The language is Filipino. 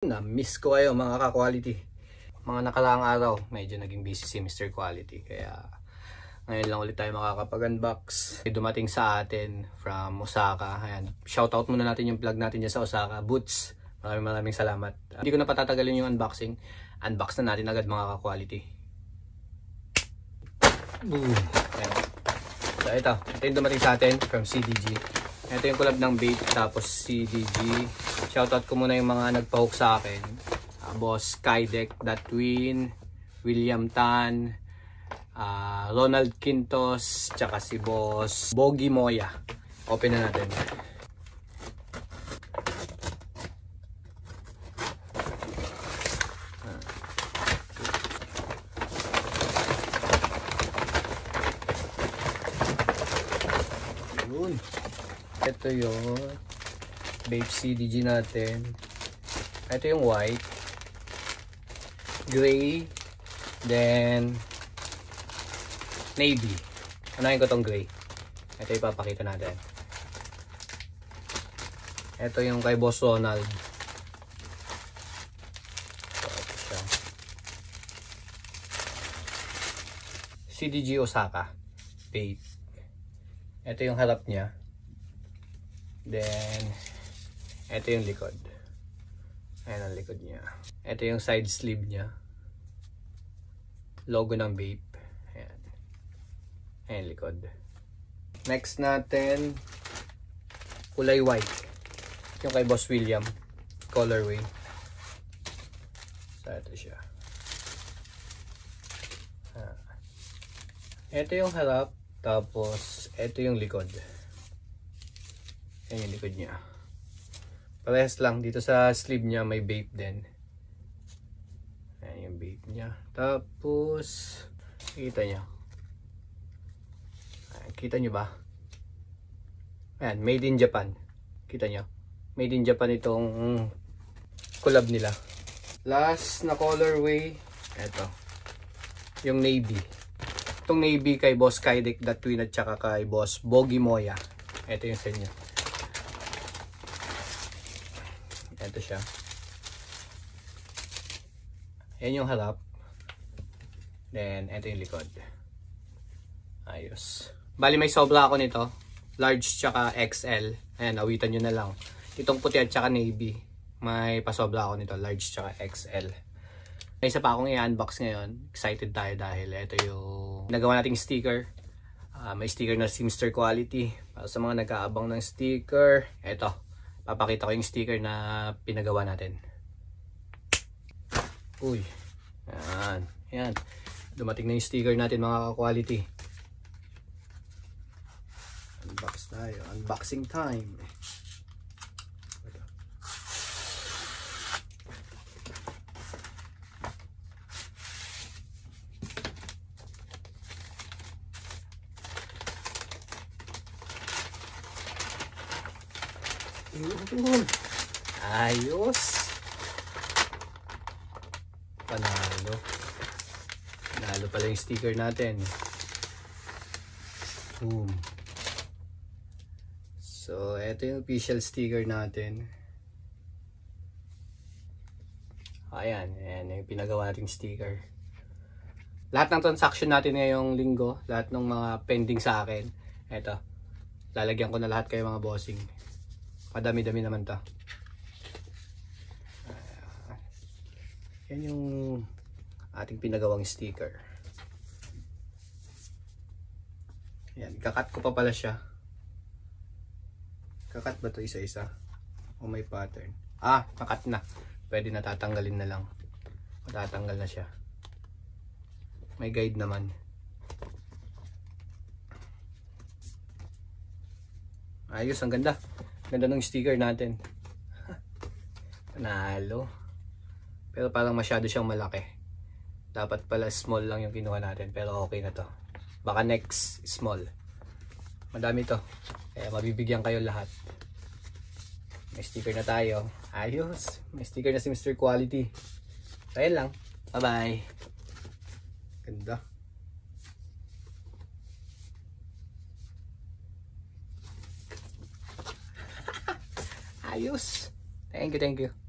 Na-miss ko kayo mga ka-quality. Mga nakaraang araw, medyo naging busy si Mr. Quality. Kaya ngayon lang ulit tayo makakapag-unbox. Dumating sa atin from Osaka. Ayan, shoutout muna natin yung vlog natin dyan sa Osaka. Boots, maraming salamat. Hindi ko na patatagalin yung unboxing. Unbox na natin agad mga ka-quality. Boom! Ayan. So ito yung dumating sa atin from CDG. Ito yung collab ng Bape tapos CDG. Shoutout ko muna yung mga nagpa-hook sa akin. Boss Skydek, Datwin, William Tan, Ronald Quintos, tsaka si Boss Bogi Moya. Open na natin. Yun. Ito yung Bape CDG natin. Ito yung white, gray, then navy. Unahin ko tong gray. Ito ipapakita natin. Ito yung kay Boss Ronald. So, ito siya. CDG Osaka Bape. Ito yung harap niya. Then ito yung likod. Ayan ang likod niya. Ito yung side sleeve niya. Logo ng Bape. Ayan. Ayan likod. Next natin, kulay white. Yung kay Boss William. Colorway. So ito siya. Ito yung harap. Tapos ito yung likod. Ayan yung likod niya. Parehas lang. Dito sa sleeve niya may Bape din. Ayan yung Bape niya. Tapos kita niyo. Ayan, kita niyo ba? Ayan, made in Japan. Kita niyo. Made in Japan itong collab nila. Last na colorway, ito. Yung navy. Itong navy kay Boss Skydek, Datwin at saka kay Boss Bogi Moya. Ito yung sa inyo. Ito siya. Ayan yung harap. Then, ito yung likod. Ayos. Bali may sobra ako nito. Large tsaka XL. Ayan, awitan nyo na lang. Itong puti at tsaka navy. May pasobra ako nito. Large tsaka XL. May isa pa akong i-unbox ngayon. Excited tayo dahil ito yung nagawa nating sticker. May sticker na si Mr. Quality. Para sa mga nag-aabang ng sticker. Ito. Papakita ko yung sticker na pinagawa natin. Uy. Yan. Yan. Dumating na yung sticker natin mga ka-quality. Unbox tayo. Unboxing time. Ayos. Panalo. Panalo pala yung sticker natin. Boom. So, ito yung official sticker natin. Ayan. Ayan yung pinagawa nating sticker. Lahat ng transaction natin ngayong linggo, lahat ng mga pending sa akin, ito. Lalagyan ko na lahat kayo mga bossing. Madami-dami naman to. Yan yung ating pinagawang sticker. Yan, kakat ko pa pala siya. Kakat ba to isa-isa? O may pattern? Kakat na. Pwede na tatanggalin na lang. Matatanggal na siya. May guide naman. Ayos, ang ganda. Ganda ng sticker natin. Panalo. Pero parang masyado siyang malaki. Dapat pala small lang yung kinuha natin. Pero okay na to. Baka next small. Madami to. Kaya mabibigyan kayo lahat. May sticker na tayo. Ayos. May sticker na si Mr. Quality. Ayan lang. Bye bye. Ganda. Ayos. Thank you, thank you.